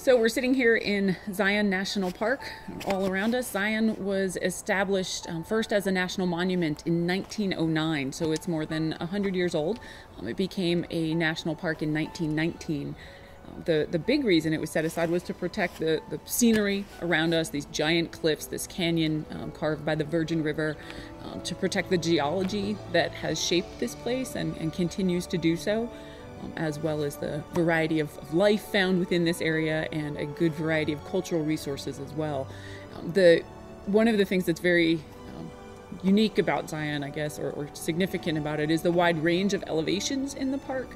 So we're sitting here in Zion National Park. All around us, Zion was established first as a national monument in 1909, so it's more than 100 years old. It became a national park in 1919. The big reason it was set aside was to protect the scenery around us, these giant cliffs, this canyon carved by the Virgin River, to protect the geology that has shaped this place and continues to do so, as well as the variety of life found within this area and a good variety of cultural resources as well. One of the things that's very unique about Zion, I guess, or significant about it, is the wide range of elevations in the park.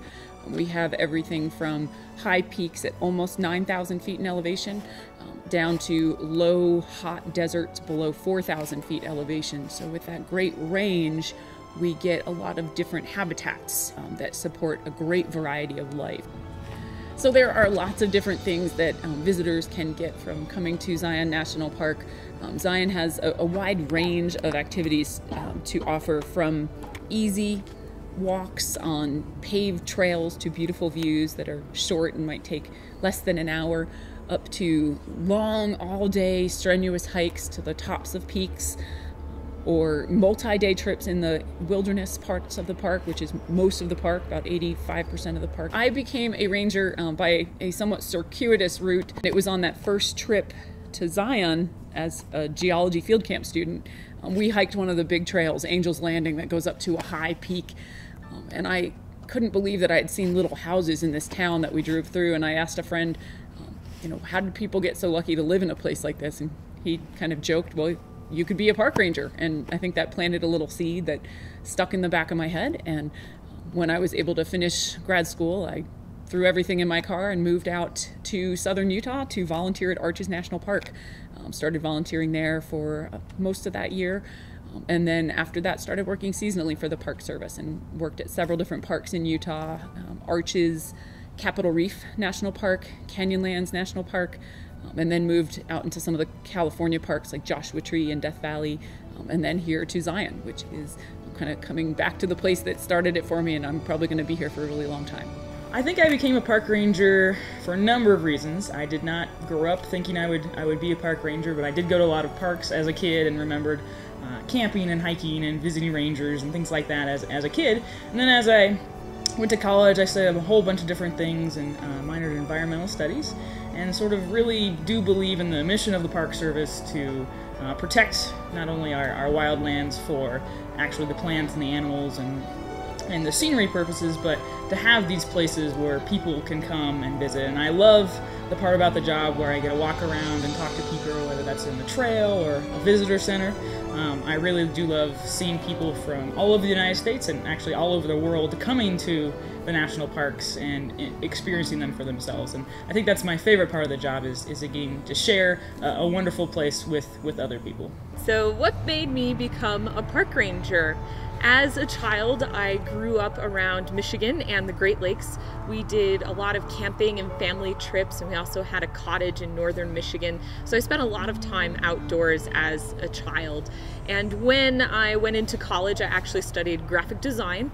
We have everything from high peaks at almost 9,000 feet in elevation down to low, hot deserts below 4,000 feet elevation. So with that great range, we get a lot of different habitats that support a great variety of life. So there are lots of different things that visitors can get from coming to Zion National Park. Zion has a wide range of activities to offer, from easy walks on paved trails to beautiful views that are short and might take less than an hour, up to long, all-day strenuous hikes to the tops of peaks, or multi-day trips in the wilderness parts of the park, which is most of the park, about 85% of the park. I became a ranger by a somewhat circuitous route. It was on that first trip to Zion as a geology field camp student. We hiked one of the big trails, Angel's Landing, that goes up to a high peak. And I couldn't believe that I had seen little houses in this town that we drove through. And I asked a friend, how did people get so lucky to live in a place like this? And he kind of joked, well, you could be a park ranger. And I think that planted a little seed that stuck in the back of my head. And when I was able to finish grad school, I threw everything in my car and moved out to southern Utah to volunteer at Arches National Park. Started volunteering there for most of that year. And then after that, started working seasonally for the Park Service and worked at several different parks in Utah, Arches, Capitol Reef National Park, Canyonlands National Park, and then moved out into some of the California parks like Joshua Tree and Death Valley, and then here to Zion, which is kind of coming back to the place that started it for me, and I'm probably going to be here for a really long time. I think I became a park ranger for a number of reasons. I did not grow up thinking I would be a park ranger, but I did go to a lot of parks as a kid and remembered camping and hiking and visiting rangers and things like that as a kid. And then as I went to college, I studied a whole bunch of different things and minored in environmental studies, and sort of really do believe in the mission of the Park Service to protect not only our wildlands for actually the plants and the animals and the scenery purposes, but to have these places where people can come and visit. And I love the part about the job where I get to walk around and talk to people, whether that's in the trail or a visitor center. I really do love seeing people from all over the United States and actually all over the world coming to the national parks and experiencing them for themselves. And I think that's my favorite part of the job is getting to share a wonderful place with other people. So what made me become a park ranger? As a child, I grew up around Michigan and the Great Lakes. We did a lot of camping and family trips, and we also had a cottage in northern Michigan. So I spent a lot of time outdoors as a child. And when I went into college, I actually studied graphic design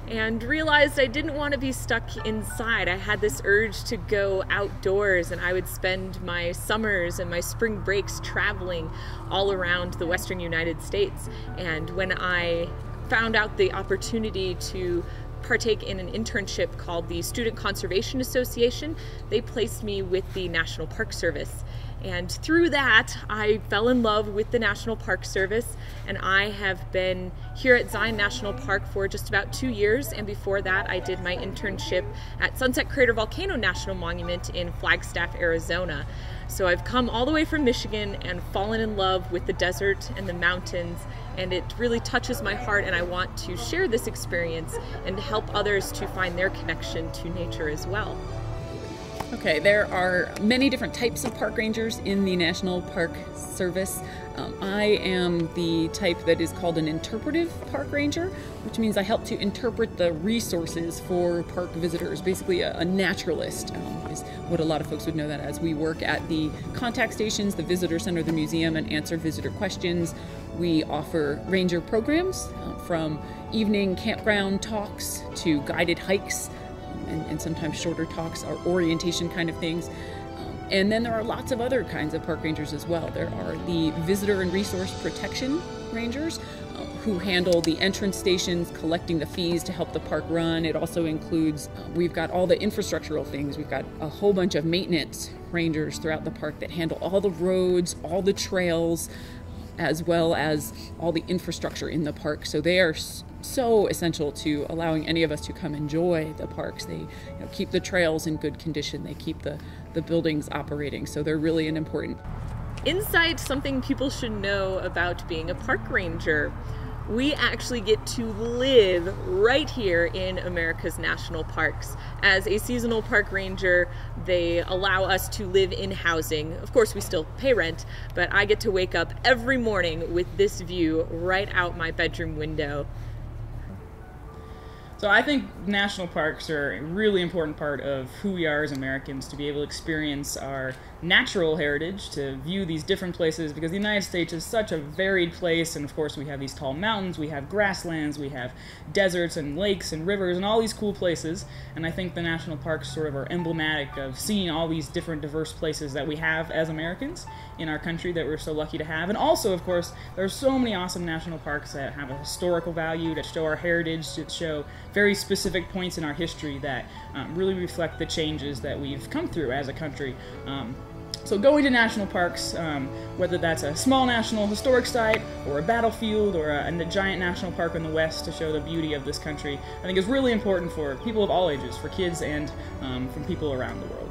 and realized I didn't want to be stuck inside. I had this urge to go outdoors, and I would spend my summers and my spring breaks traveling all around the western United States. And when I found out the opportunity to partake in an internship called the Student Conservation Association, they placed me with the National Park Service. And through that, I fell in love with the National Park Service, and I have been here at Zion National Park for just about 2 years. And before that, I did my internship at Sunset Crater Volcano National Monument in Flagstaff, Arizona. So I've come all the way from Michigan and fallen in love with the desert and the mountains, and it really touches my heart, and I want to share this experience and help others to find their connection to nature as well. Okay, there are many different types of park rangers in the National Park Service. I am the type that is called an interpretive park ranger, which means I help to interpret the resources for park visitors. Basically a naturalist is what a lot of folks would know that as. We work at the contact stations, the visitor center, the museum, and answer visitor questions. We offer ranger programs from evening campground talks to guided hikes, and sometimes shorter talks or orientation kind of things. And then there are lots of other kinds of park rangers as well. There are the visitor and resource protection rangers who handle the entrance stations, collecting the fees to help the park run. It also includes, we've got all the infrastructural things. We've got a whole bunch of maintenance rangers throughout the park that handle all the roads, all the trails, as well as all the infrastructure in the park. So they are so essential to allowing any of us to come enjoy the parks. They keep the trails in good condition. They keep the buildings operating. So they're really an important insight, something people should know about being a park ranger. We actually get to live right here in America's national parks. As a seasonal park ranger, they allow us to live in housing. Of course, we still pay rent, but I get to wake up every morning with this view right out my bedroom window. So I think national parks are a really important part of who we are as Americans, to be able to experience our natural heritage, to view these different places, because the United States is such a varied place, and of course we have these tall mountains, we have grasslands, we have deserts and lakes and rivers and all these cool places, and I think the national parks sort of are emblematic of seeing all these different diverse places that we have as Americans in our country that we're so lucky to have. And also, of course, there are so many awesome national parks that have a historical value, that show our heritage, that show very specific points in our history that really reflect the changes that we've come through as a country. So going to national parks, whether that's a small national historic site or a battlefield or a giant national park in the West to show the beauty of this country, I think is really important for people of all ages, for kids and from people around the world.